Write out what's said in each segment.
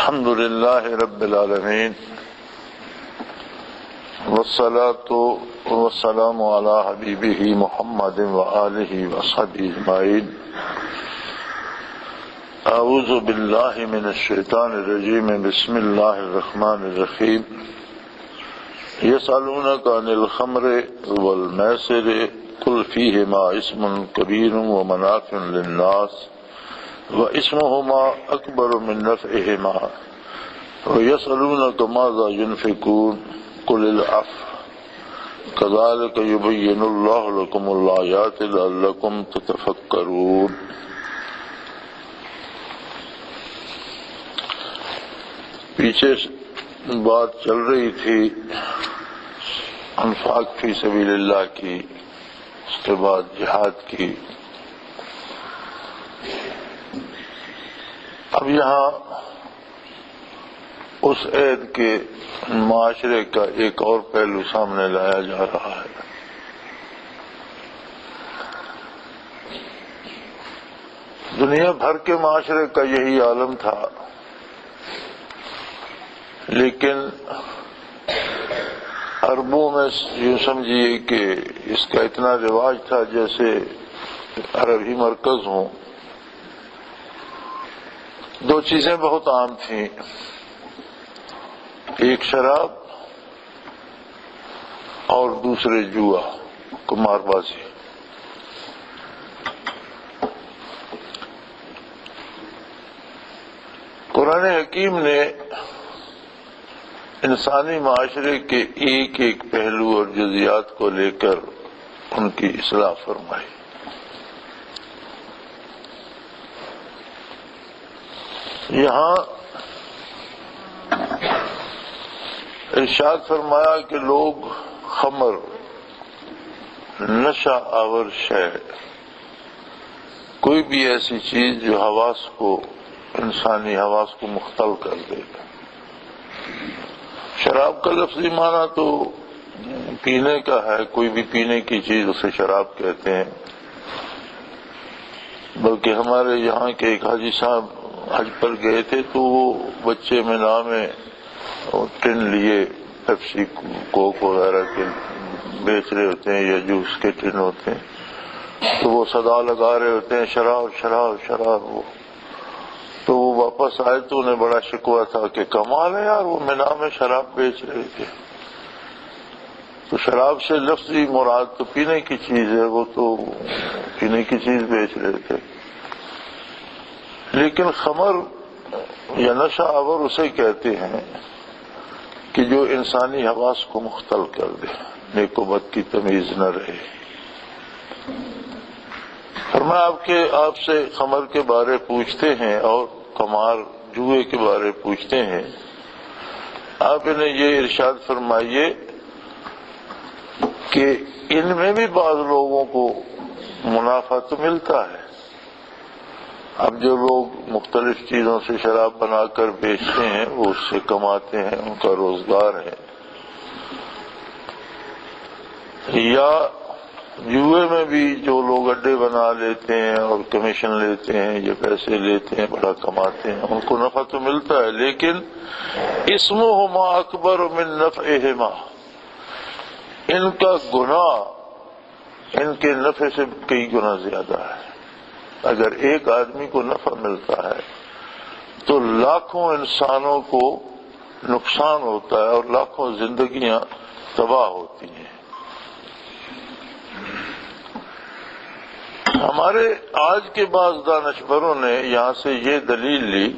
الحمد لله رب العالمين والصلاة والسلام على حبيبه محمد وآله وصحبه أجمعين. أعوذ بالله من الشيطان الرجيم. بسم الله الرحمن الرحيم. يسألونك عن الخمر والميسر قل فيهما اسم كبير ومنافع للناس واسمهما أكبر من نفعهما ويسألونك ماذا ينفقون قل العفو كذلك يبين الله لكم الآيات لعلكم تتفكرون. پیچھے بات چل رہی تھی انفاق فی سبیل اللہ کی، اس کے بعد جہاد کی. اب یہاں اس عید کے معاشرے کا ایک اور پہلو سامنے لایا جا رہا ہے. دنیا بھر کے معاشرے کا یہی عالم تھا، لیکن عربوں میں یوں سمجھیے کہ اس کا اتنا رواج تھا جیسے عربی مرکز ہوں. دو چیزیں بہت عام تھیں، ایک شراب اور دوسرے جوا، قمار بازی. قرآن حکیم نے انسانی معاشرے کے ایک ایک پہلو اور جزیات کو لے کر ان کی اصلاح فرمائی. یہاں ارشاد فرمایا کہ لوگ خمر، نشہ آور شے، کوئی بھی ایسی چیز جو حواس کو، انسانی حواس کو مختل کر دے. شراب کا لفظی معنی تو پینے کا ہے، کوئی بھی پینے کی چیز اسے شراب کہتے ہیں. بلکہ ہمارے یہاں کے ایک حاجی صاحب حج پر گئے تھے تو وہ بچے میں نام ٹن لیے پیپسی کوک وغیرہ کے بیچ رہے ہوتے ہیں یا جوس کے ٹن ہوتے ہیں، تو وہ صدا لگا رہے ہوتے ہیں شراب شراب شراب. تو وہ واپس آئے تو انہیں بڑا شکوہ تھا کہ کمال ہے یار، وہ مینا میں شراب بیچ رہے تھے. تو شراب سے لفظی مراد تو پینے کی چیز ہے، وہ تو پینے کی چیز بیچ رہے تھے. لیکن خمر یا نشہ آور اسے کہتے ہیں کہ جو انسانی حواس کو مختل کر دے، نیک و بد کی تمیز نہ رہے. فرمایا آپ سے خمر کے بارے پوچھتے ہیں اور قمار جوئے کے بارے پوچھتے ہیں. آپ انہیں یہ ارشاد فرمائیے کہ ان میں بھی بعض لوگوں کو منافع تو ملتا ہے. اب جو لوگ مختلف چیزوں سے شراب بنا کر بیچتے ہیں وہ اس سے کماتے ہیں، ان کا روزگار ہے. یا جوئے میں بھی جو لوگ اڈے بنا لیتے ہیں اور کمیشن لیتے ہیں یا پیسے لیتے ہیں، بڑا کماتے ہیں، ان کو نفع تو ملتا ہے، لیکن اسمہما اکبر من نفعہما، ان کا گناہ ان کے نفع سے کئی گنا زیادہ ہے. اگر ایک آدمی کو نفع ملتا ہے تو لاکھوں انسانوں کو نقصان ہوتا ہے اور لاکھوں زندگیاں تباہ ہوتی ہیں. ہمارے آج کے بعض دانشوروں نے یہاں سے یہ دلیل لی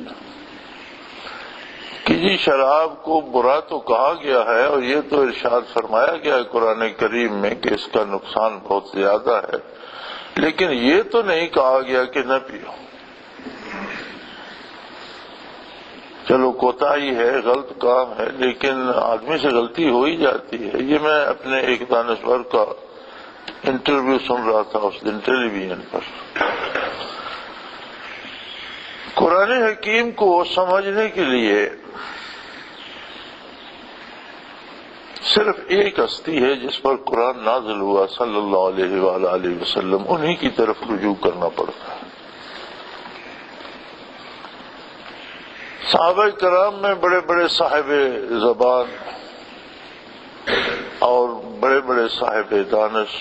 کہ جی شراب کو برا تو کہا گیا ہے اور یہ تو ارشاد فرمایا گیا ہے قرآن کریم میں کہ اس کا نقصان بہت زیادہ ہے، لیکن یہ تو نہیں کہا گیا کہ نہ پیو. چلو کوتاہی ہے، غلط کام ہے، لیکن آدمی سے غلطی ہو ہی جاتی ہے. یہ میں اپنے ایک دانشور کا انٹرویو سن رہا تھا اس دن ٹیلی ویژن پر. قرآن حکیم کو سمجھنے کے لیے صرف ایک ہستی ہے جس پر قرآن نازل ہوا، صلی اللہ علیہ وآلہ وسلم، انہی کی طرف رجوع کرنا پڑتا ہے. صحابہ کرام میں بڑے بڑے صاحب زبان اور بڑے بڑے صاحب دانش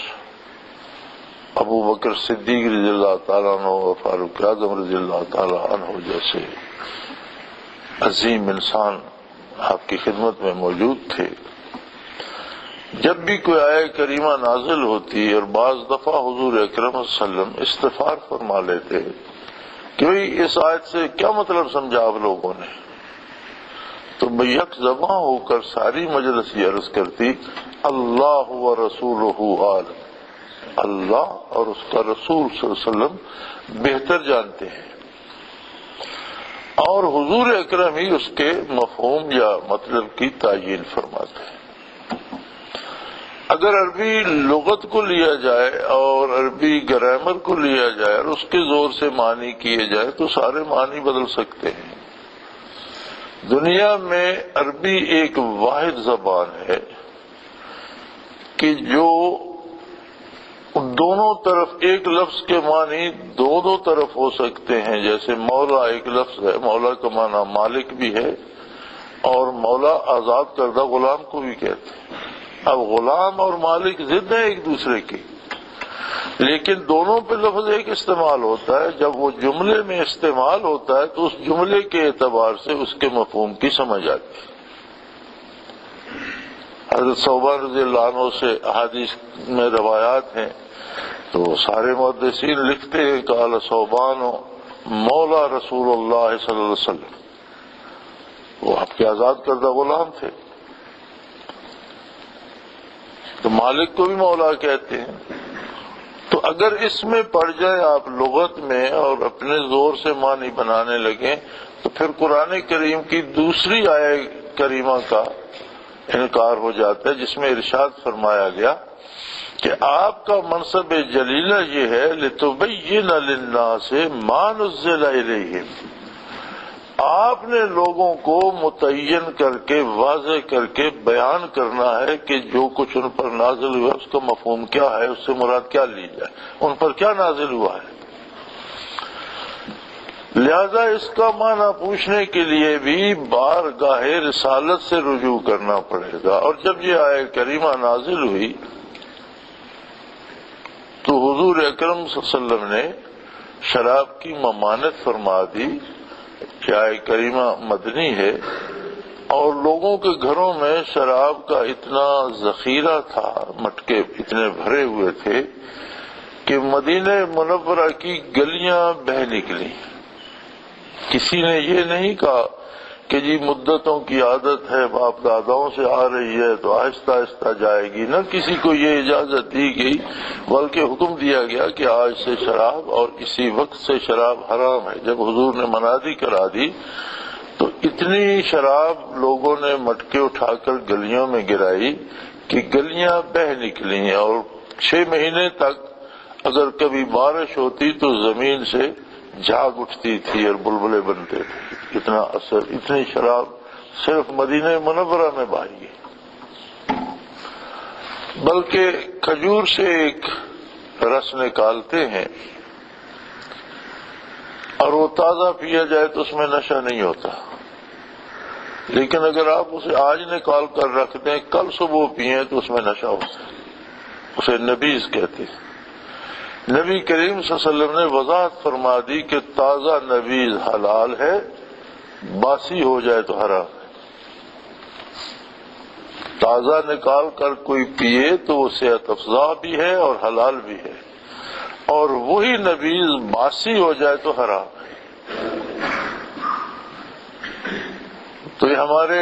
ابو بکر صدیق رضی اللہ تعالیٰ عنہ اور فاروق اعظم رضی اللہ تعالیٰ عنہ جیسے عظیم انسان آپ کی خدمت میں موجود تھے۔ جب بھی کوئی آیت کریمہ نازل ہوتی اور بعض دفعہ حضور اکرم صلی اللہ علیہ وسلم استفسار فرما لیتے کہ بھئی اس آیت سے کیا مطلب سمجھا آپ لوگوں نے، تو میں یک زباں ہو کر ساری مجلس یہ عرض کرتی اللہ و رسولہ عالم، اللہ اور اس کا رسول صلی اللہ علیہ وسلم بہتر جانتے ہیں، اور حضور اکرم ہی اس کے مفہوم یا مطلب کی تعیین فرماتے ہیں۔ اگر عربی لغت کو لیا جائے اور عربی گرامر کو لیا جائے اور اس کے زور سے معنی کیے جائے تو سارے معنی بدل سکتے ہیں۔ دنیا میں عربی ایک واحد زبان ہے کہ جو دونوں طرف ایک لفظ کے معنی دو طرف ہو سکتے ہیں، جیسے مولا ایک لفظ ہے، مولا کا معنی مالک بھی ہے اور مولا آزاد کردہ غلام کو بھی کہتے ہیں۔ اب غلام اور مالک ضد ہیں ایک دوسرے کی، لیکن دونوں پہ لفظ ایک استعمال ہوتا ہے۔ جب وہ جملے میں استعمال ہوتا ہے تو اس جملے کے اعتبار سے اس کے مفہوم کی سمجھ آتی ہے۔ حضرت ثوبان رضی اللہ عنہ سے احادیث میں روایات ہیں تو سارے محدثین لکھتے ہیں قال ثوبان مولا رسول اللہ صلی اللہ علیہ وسلم، وہ آپ کے آزاد کردہ غلام تھے، تو مالک کو بھی مولا کہتے ہیں۔ تو اگر اس میں پڑ جائے آپ لغت میں اور اپنے زور سے معنی بنانے لگیں تو پھر قرآن کریم کی دوسری آیت کریمہ کا انکار ہو جاتا ہے جس میں ارشاد فرمایا گیا کہ آپ کا منصب جلیلہ یہ ہے لِتُبَيِّنَ لِلنَّاسِ مَا نُزِّلَ إِلَيْهِمْ، آپ نے لوگوں کو متعین کر کے واضح کر کے بیان کرنا ہے کہ جو کچھ ان پر نازل ہوا اس کا مفہوم کیا ہے، اس سے مراد کیا لی جائے، ان پر کیا نازل ہوا ہے۔ لہذا اس کا معنی پوچھنے کے لیے بھی بارگاہ رسالت سے رجوع کرنا پڑے گا۔ اور جب یہ آیت کریمہ نازل ہوئی تو حضور اکرم صلی اللہ علیہ وسلم نے شراب کی ممانعت فرما دی کہ آیت کریمہ مدنی ہے، اور لوگوں کے گھروں میں شراب کا اتنا ذخیرہ تھا، مٹکے اتنے بھرے ہوئے تھے کہ مدینہ منورہ کی گلیاں بہہ نکلی۔ کسی نے یہ نہیں کہا کہ جی مدتوں کی عادت ہے، باپ داداؤں سے آ رہی ہے تو آہستہ آہستہ جائے گی، نہ کسی کو یہ اجازت دی گئی، بلکہ حکم دیا گیا کہ آج سے شراب اور اسی وقت سے شراب حرام ہے۔ جب حضور نے منادی کرا دی تو اتنی شراب لوگوں نے مٹکے اٹھا کر گلیوں میں گرائی کہ گلیاں بہہ نکلی، اور 6 مہینے تک اگر کبھی بارش ہوتی تو زمین سے جھاگ اٹھتی تھی اور بلبلے بنتے تھے۔ اتنا اثر، اتنی شراب صرف مدینہ منورہ میں بہائی ہے۔ بلکہ کھجور سے ایک رس نکالتے ہیں اور وہ تازہ پیا جائے تو اس میں نشہ نہیں ہوتا، لیکن اگر آپ اسے آج نکال کر رکھ دیں کل صبح پیئیں تو اس میں نشہ ہوتا ہے، اسے نبیذ کہتے ہیں۔ نبی کریم صلی اللہ علیہ وسلم نے وضاحت فرما دی کہ تازہ نبیذ حلال ہے، باسی ہو جائے تو حرام ہے۔ تازہ نکال کر کوئی پیے تو وہ صحت افزا بھی ہے اور حلال بھی ہے، اور وہی نبیذ باسی ہو جائے تو حرام ہے۔ تو یہ ہمارے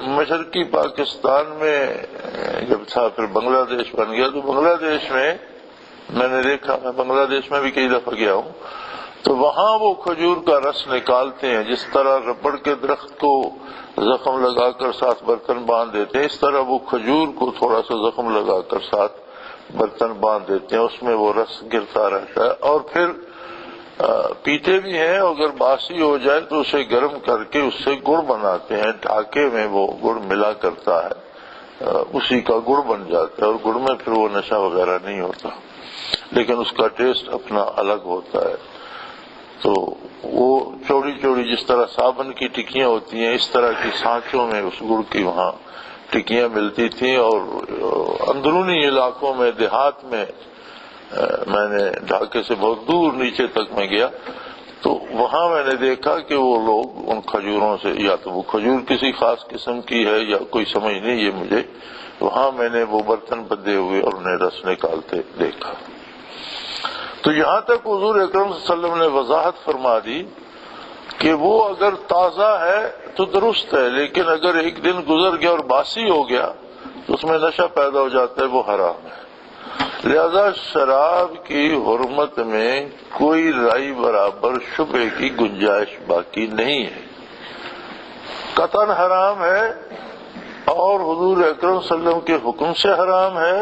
مشرقی پاکستان میں جب تھا، پھر بنگلہ دیش بن گیا، تو بنگلہ دیش میں میں نے دیکھا، میں بنگلہ دیش میں بھی کئی دفعہ گیا ہوں، تو وہاں وہ کھجور کا رس نکالتے ہیں، جس طرح ربڑ کے درخت کو زخم لگا کر ساتھ برتن باندھ دیتے ہیں، اس طرح وہ کھجور کو تھوڑا سا زخم لگا کر ساتھ برتن باندھ دیتے ہیں، اس میں وہ رس گرتا رہتا ہے، اور پھر پیتے بھی ہیں۔ اگر باسی ہو جائے تو اسے گرم کر کے اس سے گڑ بناتے ہیں، ڈھاکے میں وہ گڑ ملا کرتا ہے، اسی کا گڑ بن جاتا ہے، اور گڑ میں پھر وہ نشہ وغیرہ نہیں ہوتا، لیکن اس کا ٹیسٹ اپنا الگ ہوتا ہے۔ تو وہ چوڑی چوڑی جس طرح صابن کی ٹکیاں ہوتی ہیں اس طرح کی سانچوں میں اس گڑ کی وہاں ٹکیاں ملتی تھیں، اور اندرونی علاقوں میں دیہات میں میں نے ڈھاکے سے بہت دور نیچے تک میں گیا تو وہاں میں نے دیکھا کہ وہ لوگ ان کھجوروں سے، یا تو وہ کھجور کسی خاص قسم کی ہے یا کوئی سمجھ نہیں یہ مجھے، وہاں میں نے وہ برتن بدے ہوئے اور انہیں رس نکالتے دیکھا۔ تو یہاں تک حضور اکرم صلی اللہ علیہ وسلم نے وضاحت فرما دی کہ وہ اگر تازہ ہے تو درست ہے، لیکن اگر ایک دن گزر گیا اور باسی ہو گیا تو اس میں نشہ پیدا ہو جاتا ہے، وہ حرام ہے۔ لہذا شراب کی حرمت میں کوئی رائی برابر شبہ کی گنجائش باقی نہیں ہے، قطعاً حرام ہے، اور حضور اکرم صلی اللہ علیہ وسلم کے حکم سے حرام ہے،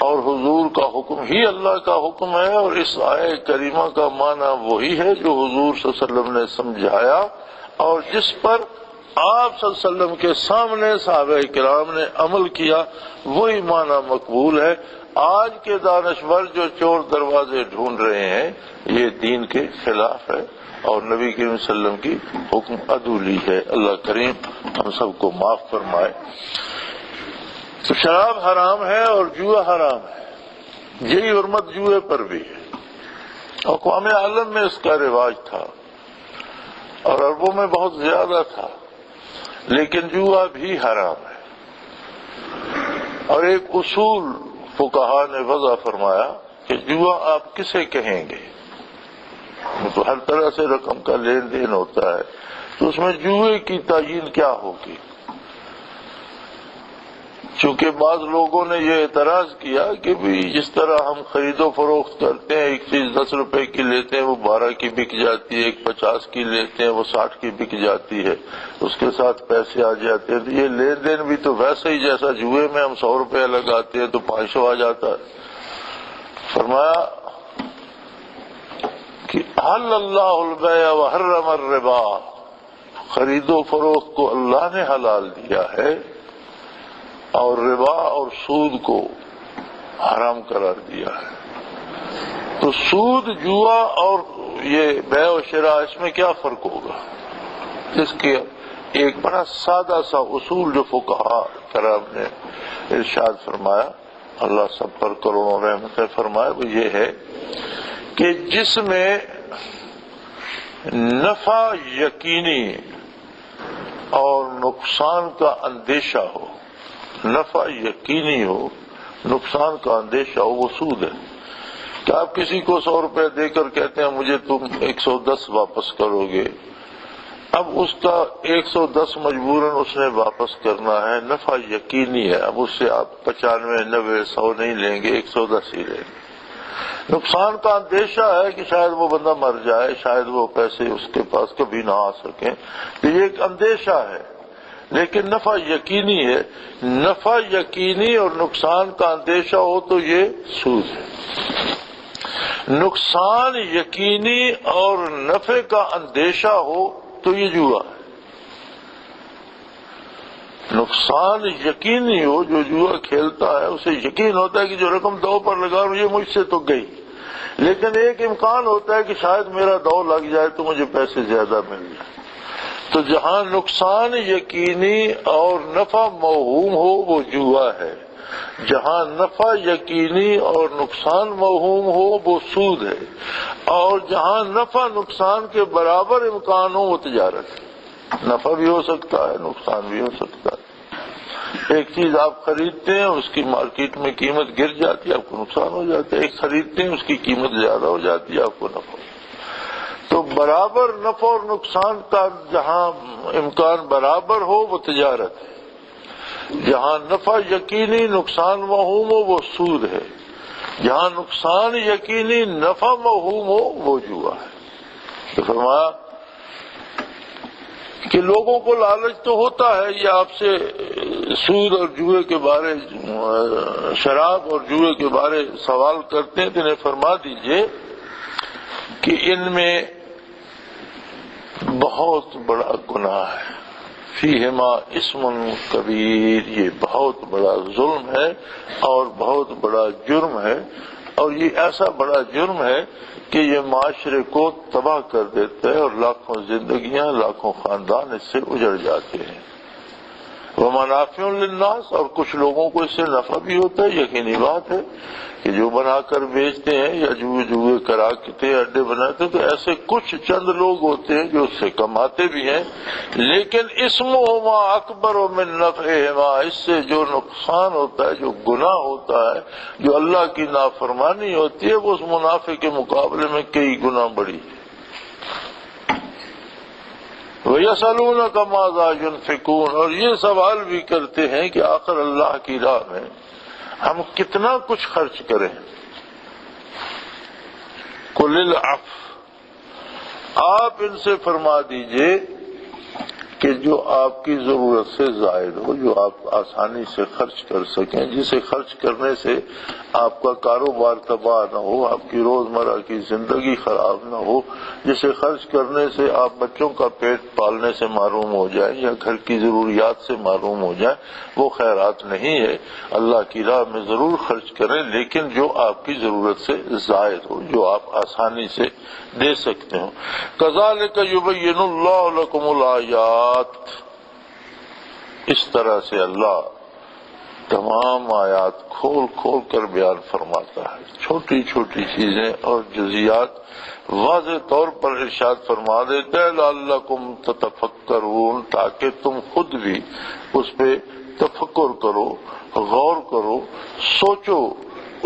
اور حضور کا حکم ہی اللہ کا حکم ہے، اور اس آیہ کریمہ کا معنی وہی ہے جو حضور صلی اللہ علیہ وسلم نے سمجھایا اور جس پر آپ صلی اللہ علیہ وسلم کے سامنے صحابہ کرام نے عمل کیا، وہی معنی مقبول ہے۔ آج کے دانشور جو چور دروازے ڈھونڈ رہے ہیں یہ دین کے خلاف ہے اور نبی کریم صلی اللہ علیہ وسلم کی حکم عدولی ہے۔ اللہ کریم ہم سب کو معاف فرمائے۔ تو شراب حرام ہے اور جوا حرام ہے، یہی حرمت جوئے پر بھی ہے۔ اقوام عالم میں اس کا رواج تھا اور عربوں میں بہت زیادہ تھا، لیکن جوا بھی حرام ہے۔ اور ایک اصول فقہا نے وضع فرمایا کہ جوا آپ کسے کہیں گے، تو ہر طرح سے رقم کا لین دین ہوتا ہے، تو اس میں جوئے کی تعیین کیا ہوگی؟ چونکہ بعض لوگوں نے یہ اعتراض کیا کہ بھی جس طرح ہم خرید و فروخت کرتے ہیں، ایک چیز 10 روپے کی لیتے ہیں وہ 12 کی بک جاتی ہے، ایک 50 کی لیتے ہیں وہ 60 کی بک جاتی ہے، اس کے ساتھ پیسے آ جاتے ہیں، تو یہ لین دین بھی تو ویسے ہی جیسا جوئے میں ہم 100 روپے لگاتے ہیں تو 500 آ جاتا ہے۔ فرمایا کہ حل اللہ البیع وحرم الربا، خرید و فروخت کو اللہ نے حلال دیا ہے اور ربا اور سود کو حرام قرار دیا ہے۔ تو سود، جوا اور یہ بیع و شراء، اس میں کیا فرق ہوگا؟ اس کے ایک بڑا سادہ سا اصول جو فقہا کرام نے ارشاد فرمایا، اللہ سب پر کروڑوں رحمتیں فرمائے، وہ یہ ہے کہ جس میں نفع یقینی اور نقصان کا اندیشہ ہو، نفع یقینی ہو، نقصان کا اندیشہ ہو، وہ سود ہے۔ کہ آپ کسی کو 100 روپے دے کر کہتے ہیں مجھے تم 110 واپس کرو گے، اب اس کا 110 مجبوراً اس نے واپس کرنا ہے، نفع یقینی ہے، اب اس سے آپ 95 90 100 نہیں لیں گے، 110 ہی لیں گے۔ نقصان کا اندیشہ ہے کہ شاید وہ بندہ مر جائے، شاید وہ پیسے اس کے پاس کبھی نہ آ سکیں، تو یہ ایک اندیشہ ہے، لیکن نفع یقینی ہے۔ نفع یقینی اور نقصان کا اندیشہ ہو تو یہ سود ہے، نقصان یقینی اور نفع کا اندیشہ ہو تو یہ جوا ہے۔ نقصان یقینی ہو، جو جوا کھیلتا ہے اسے یقین ہوتا ہے کہ جو رقم دو پر لگا رہا ہوں یہ مجھ سے تو گئی، لیکن ایک امکان ہوتا ہے کہ شاید میرا دو لگ جائے تو مجھے پیسے زیادہ مل جائے۔ تو جہاں نقصان یقینی اور نفع موہوم ہو وہ جوا ہے، جہاں نفع یقینی اور نقصان موہوم ہو وہ سود ہے، اور جہاں نفع نقصان کے برابر امکان ہو وہ تجارت ہے۔ نفع بھی ہو سکتا ہے، نقصان بھی ہو سکتا ہے۔ ایک چیز آپ خریدتے ہیں، اس کی مارکیٹ میں قیمت گر جاتی ہے، آپ کو نقصان ہو جاتا ہے، ایک خریدتے ہیں اس کی قیمت زیادہ ہو جاتی ہے، آپ کو نفع۔ تو برابر نفع اور نقصان کا جہاں امکان برابر ہو وہ تجارت ہے، جہاں نفع یقینی نقصان موہوم ہو وہ سود ہے، جہاں نقصان یقینی نفع موہوم ہو وہ جوا ہے۔ تو فرمایا کہ لوگوں کو لالچ تو ہوتا ہے، یہ آپ سے سود اور جوئے کے بارے، شراب اور جوئے کے بارے سوال کرتے ہیں، تو انہیں فرما دیجئے کہ ان میں بہت بڑا گناہ ہے، فیہما اسم کبیر، یہ بہت بڑا ظلم ہے اور بہت بڑا جرم ہے، اور یہ ایسا بڑا جرم ہے کہ یہ معاشرے کو تباہ کر دیتا ہے اور لاکھوں زندگیاں، لاکھوں خاندان اس سے اجڑ جاتے ہیں۔ ومنافع للناس، اور کچھ لوگوں کو اس سے نفع بھی ہوتا ہے۔ یقینی بات ہے کہ جو بنا کر بیچتے ہیں یا جوئے کراتے اڈے بناتے ہیں، تو ایسے کچھ چند لوگ ہوتے ہیں جو اس سے کماتے بھی ہیں، لیکن اسمہما اکبر من نفعہما، اس سے جو نقصان ہوتا ہے، جو گناہ ہوتا ہے، جو اللہ کی نافرمانی ہوتی ہے، وہ اس منافع کے مقابلے میں کئی گنا بڑی ہے۔ وَيَسْأَلُونَكَ مَاذَا يُنْفِقُونَ، اور یہ سوال بھی کرتے ہیں کہ آخر اللہ کی راہ میں ہم کتنا کچھ خرچ کریں۔ قُلِ الْعَفْوَ، آپ ان سے فرما دیجئے کہ جو آپ کی ضرورت سے زائد ہو، جو آپ آسانی سے خرچ کر سکیں، جسے خرچ کرنے سے آپ کا کاروبار تباہ نہ ہو، آپ کی روزمرہ کی زندگی خراب نہ ہو، جسے خرچ کرنے سے آپ بچوں کا پیٹ پالنے سے محروم ہو جائیں یا گھر کی ضروریات سے محروم ہو جائیں، وہ خیرات نہیں ہے۔ اللہ کی راہ میں ضرور خرچ کریں، لیکن جو آپ کی ضرورت سے زائد ہو، جو آپ آسانی سے دے سکتے ہو۔ کذالک یبین اللہ لکم الآیات، اس طرح سے اللہ تمام آیات کھول کھول کر بیان فرماتا ہے، چھوٹی چھوٹی چیزیں اور جزیات واضح طور پر ارشاد فرما دیتا ہے، لعلکم تتفکرون، تاکہ تم خود بھی اس پہ تفکر کرو، غور کرو، سوچو،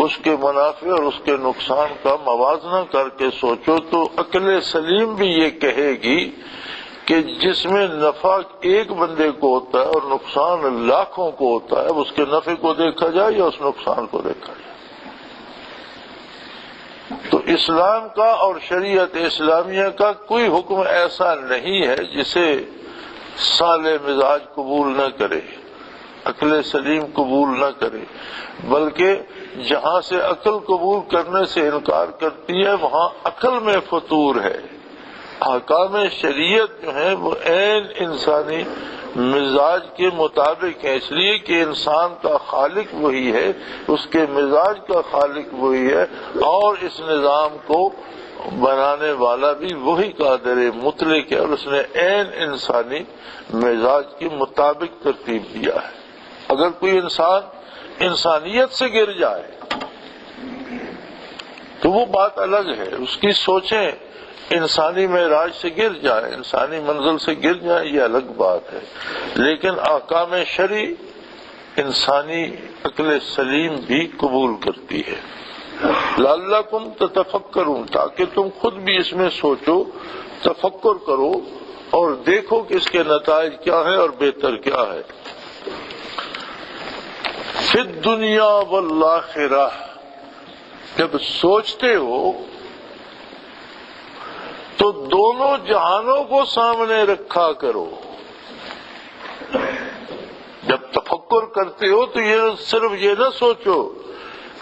اس کے منافع اور اس کے نقصان کا موازنہ کر کے سوچو۔ تو عقل سلیم بھی یہ کہے گی کہ جس میں نفع ایک بندے کو ہوتا ہے اور نقصان لاکھوں کو ہوتا ہے، اس کے نفع کو دیکھا جائے یا اس نقصان کو دیکھا جائے۔ تو اسلام کا اور شریعت اسلامیہ کا کوئی حکم ایسا نہیں ہے جسے صالح مزاج قبول نہ کرے، عقل سلیم قبول نہ کرے، بلکہ جہاں سے عقل قبول کرنے سے انکار کرتی ہے وہاں عقل میں فطور ہے۔ احکام شریعت جو ہیں وہ عین انسانی مزاج کے مطابق ہیں، اس لیے کہ انسان کا خالق وہی ہے، اس کے مزاج کا خالق وہی ہے، اور اس نظام کو بنانے والا بھی وہی قادر مطلق ہے، اور اس نے عین انسانی مزاج کے مطابق ترتیب دیا ہے۔ اگر کوئی انسان انسانیت سے گر جائے تو وہ بات الگ ہے، اس کی سوچیں انسانی معراج سے گر جائیں، انسانی منزل سے گر جائیں، یہ الگ بات ہے، لیکن احکام شرعی انسانی عقل سلیم بھی قبول کرتی ہے۔ لعلکم تتفکرون، تاکہ تم خود بھی اس میں سوچو، تفکر کرو اور دیکھو کہ اس کے نتائج کیا ہیں اور بہتر کیا ہے۔ فی الدنیا والآخرہ، جب سوچتے ہو تو دونوں جہانوں کو سامنے رکھا کرو۔ جب تفکر کرتے ہو تو یہ صرف یہ نہ سوچو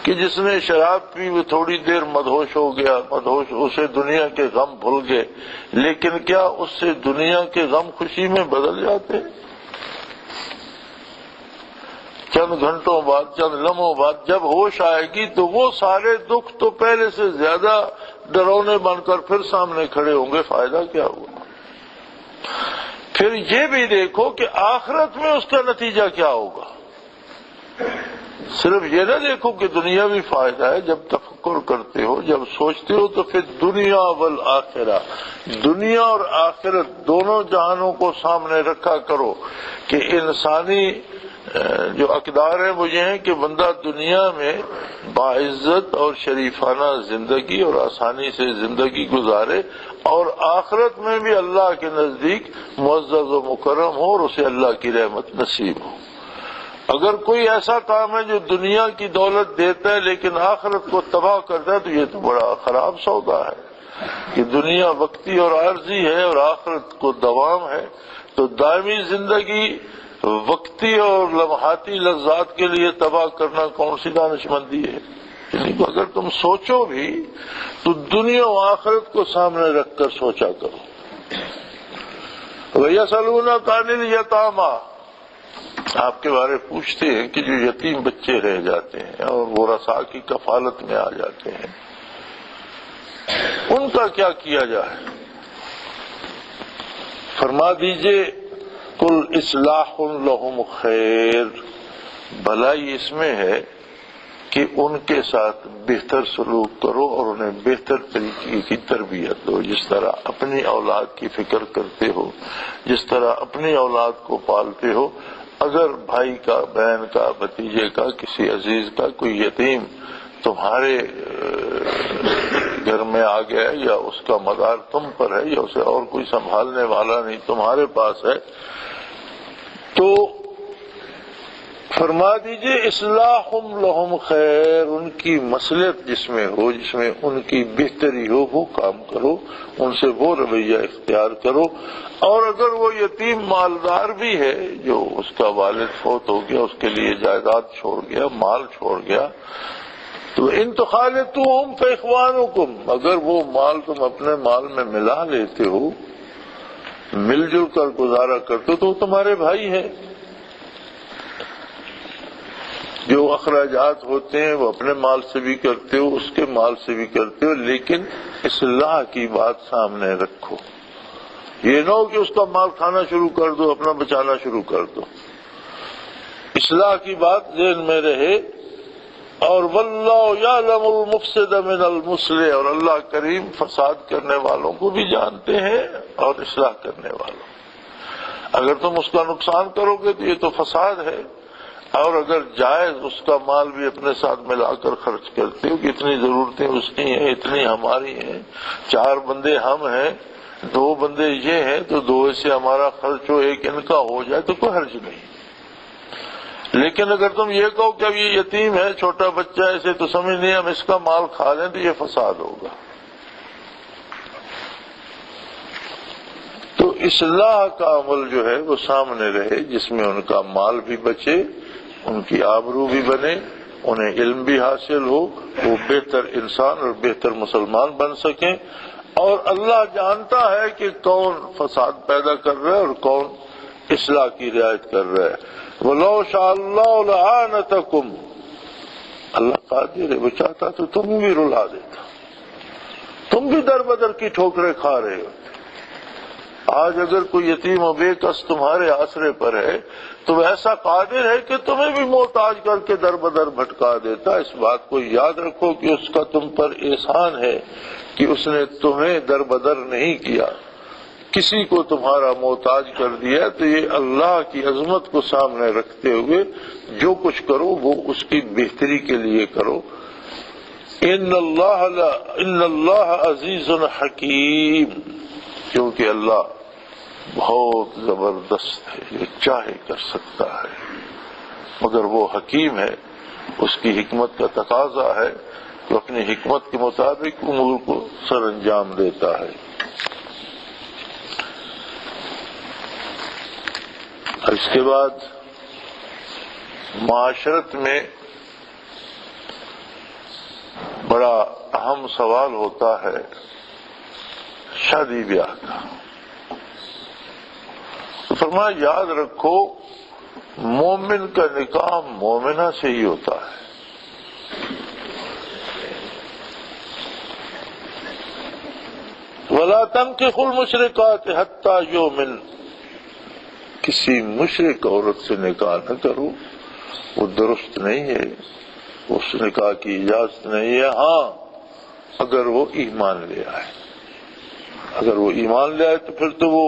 کہ جس نے شراب پی وہ تھوڑی دیر مدہوش ہو گیا، مدہوش اسے دنیا کے غم بھول گئے، لیکن کیا اس سے دنیا کے غم خوشی میں بدل جاتے؟ چند گھنٹوں بعد، چند لمحوں بعد جب ہوش آئے گی تو وہ سارے دکھ تو پہلے سے زیادہ ڈرونے بن کر پھر سامنے کھڑے ہوں گے، فائدہ کیا ہوا؟ پھر یہ بھی دیکھو کہ آخرت میں اس کا نتیجہ کیا ہوگا۔ صرف یہ نہ دیکھو کہ دنیاوی فائدہ ہے، جب تفکر کرتے ہو، جب سوچتے ہو تو پھر دنیا والآخرہ، دنیا اور آخرت دونوں جہانوں کو سامنے رکھا کرو کہ انسانی جو اقدار ہیں وہ یہ ہیں کہ بندہ دنیا میں باعزت اور شریفانہ زندگی اور آسانی سے زندگی گزارے، اور آخرت میں بھی اللہ کے نزدیک معزز و مکرم ہو اور اسے اللہ کی رحمت نصیب ہو۔ اگر کوئی ایسا کام ہے جو دنیا کی دولت دیتا ہے لیکن آخرت کو تباہ کرتا ہے تو یہ تو بڑا خراب سودا ہے، کہ دنیا وقتی اور عارضی ہے اور آخرت کو دوام ہے، تو دائمی زندگی وقتی اور لمحاتی لذات کے لیے تباہ کرنا کون سی دانشمندی ہے؟ یعنی اگر تم سوچو بھی تو دنیا و آخرت کو سامنے رکھ کر سوچا کرو۔ وَيَسْأَلُونَكَ عَنِ الْيَتَامَىٰ، آپ کے بارے پوچھتے ہیں کہ جو یتیم بچے رہ جاتے ہیں اور وہ رسا کی کفالت میں آ جاتے ہیں، ان کا کیا کیا جائے؟ فرما دیجئے کل اصلاح لہم خیر، بھلائی اس میں ہے کہ ان کے ساتھ بہتر سلوک کرو اور انہیں بہتر طریقے کی تربیت دو، جس طرح اپنی اولاد کی فکر کرتے ہو، جس طرح اپنی اولاد کو پالتے ہو۔ اگر بھائی کا، بہن کا، بھتیجے کا، کسی عزیز کا کوئی یتیم تمہارے گھر میں آ گیا یا اس کا مدار تم پر ہے یا اسے اور کوئی سنبھالنے والا نہیں تمہارے پاس ہے، تو فرما دیجئے اصلاحم لہم خیر، ان کی مصلحت جس میں ہو، جس میں ان کی بہتری ہو، وہ کام کرو، ان سے وہ رویہ اختیار کرو۔ اور اگر وہ یتیم مالدار بھی ہے، جو اس کا والد فوت ہو گیا، اس کے لیے جائیداد چھوڑ گیا، مال چھوڑ گیا، تو ان تخالطوہم فاخوانکم، اگر وہ مال تم اپنے مال میں ملا لیتے ہو، مل جل کر گزارا کرتے ہو، تو وہ تمہارے بھائی ہیں۔ جو اخراجات ہوتے ہیں وہ اپنے مال سے بھی کرتے ہو، اس کے مال سے بھی کرتے ہو، لیکن اصلاح کی بات سامنے رکھو۔ یہ نہ ہو کہ اس کا مال کھانا شروع کر دو، اپنا بچانا شروع کر دو۔ اصلاح کی بات ذہن میں رہے۔ اور واللہ یعلم المفسد من المصلح، اور اللہ کریم فساد کرنے والوں کو بھی جانتے ہیں اور اصلاح کرنے والوں۔ اگر تم اس کا نقصان کرو گے تو یہ تو فساد ہے، اور اگر جائز اس کا مال بھی اپنے ساتھ ملا کر خرچ کرتے ہو کہ اتنی ضرورتیں اس کی ہیں، اتنی ہماری ہیں، 4 بندے ہم ہیں، 2 بندے یہ ہیں، تو 2 سے ہمارا خرچ ہو، 1 ان کا ہو جائے تو کوئی حرج نہیں۔ لیکن اگر تم یہ کہو کہ اب یہ یتیم ہے، چھوٹا بچہ ہے، اسے تو سمجھ نہیں، ہم اس کا مال کھا لیں، تو یہ فساد ہوگا۔ تو اصلاح کا عمل جو ہے وہ سامنے رہے، جس میں ان کا مال بھی بچے، ان کی آبرو بھی بنے، انہیں علم بھی حاصل ہو، وہ بہتر انسان اور بہتر مسلمان بن سکیں۔ اور اللہ جانتا ہے کہ کون فساد پیدا کر رہا ہے اور کون اصلاح کی رعایت کر رہا ہے۔ وَلَوْ شَاءَ اللَّهُ لَأَعَانَتَكُمْ، اللہ قادر ہے، وہ چاہتا تو تم بھی رلا دیتا، تم بھی در بدر کی ٹھوکریں کھا رہے ہو۔ آج اگر کوئی یتیم و بے کس تمہارے آسرے پر ہے تو وہ ایسا قادر ہے کہ تمہیں بھی محتاج کر کے در بدر بھٹکا دیتا۔ اس بات کو یاد رکھو کہ اس کا تم پر احسان ہے کہ اس نے تمہیں در بدر نہیں کیا، کسی کو تمہارا محتاج کر دیا۔ تو یہ اللہ کی عظمت کو سامنے رکھتے ہوئے جو کچھ کرو وہ اس کی بہتری کے لیے کرو۔ ان اللہ عزیز حکیم، کیونکہ اللہ بہت زبردست ہے، یہ چاہے کر سکتا ہے، مگر وہ حکیم ہے، اس کی حکمت کا تقاضا ہے کہ اپنی حکمت کے مطابق امور کو سر انجام دیتا ہے۔ اس کے بعد معاشرت میں بڑا اہم سوال ہوتا ہے شادی بیاہ کا۔ تو فرمایا یاد رکھو مومن کا نکاح مومنہ سے ہی ہوتا ہے۔ وَلَا تَنكِحُوا الْمُشْرِكَاتِ حَتَّى يُؤْمِنْ، کسی مشرک عورت سے نکاح نہ کرو، وہ درست نہیں ہے، اس نکاح کی اجازت نہیں ہے، ہاں اگر وہ ایمان لے آئے۔ اگر وہ ایمان لے آئے تو پھر تو وہ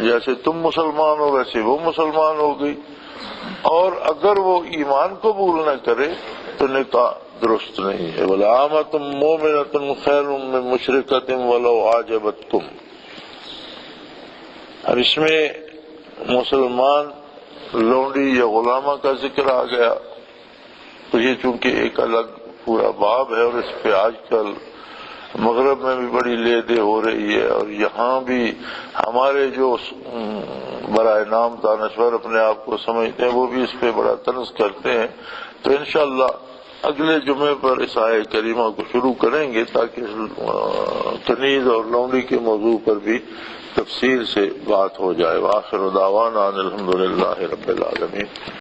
جیسے تم مسلمان ہو ویسے وہ مسلمان ہو گئی، اور اگر وہ ایمان قبول نہ کرے تو نکاح درست نہیں ہے۔ وَلَعَامَةٌ مُؤْمِنَةٌ خَيْرٌ مِّن مُشْرِكَةٍ وَلَوْ أَعْجَبَتْكُمْ۔ اب اس میں مسلمان لونڈی یا غلامہ کا ذکر آ گیا، تو یہ چونکہ ایک الگ پورا باب ہے، اور اس پہ آج کل مغرب میں بھی بڑی لے دے ہو رہی ہے، اور یہاں بھی ہمارے جو برائے نام دانشور اپنے آپ کو سمجھتے ہیں وہ بھی اس پہ بڑا طنز کرتے ہیں۔ تو انشاءاللہ اگلے جمعے پر اس آیہ کریمہ کو شروع کریں گے تاکہ کنیز اور لونڈی کے موضوع پر بھی تفصیل سے بات ہو جائے۔ وآخر دعوانا ان الحمدللہ رب العالمین۔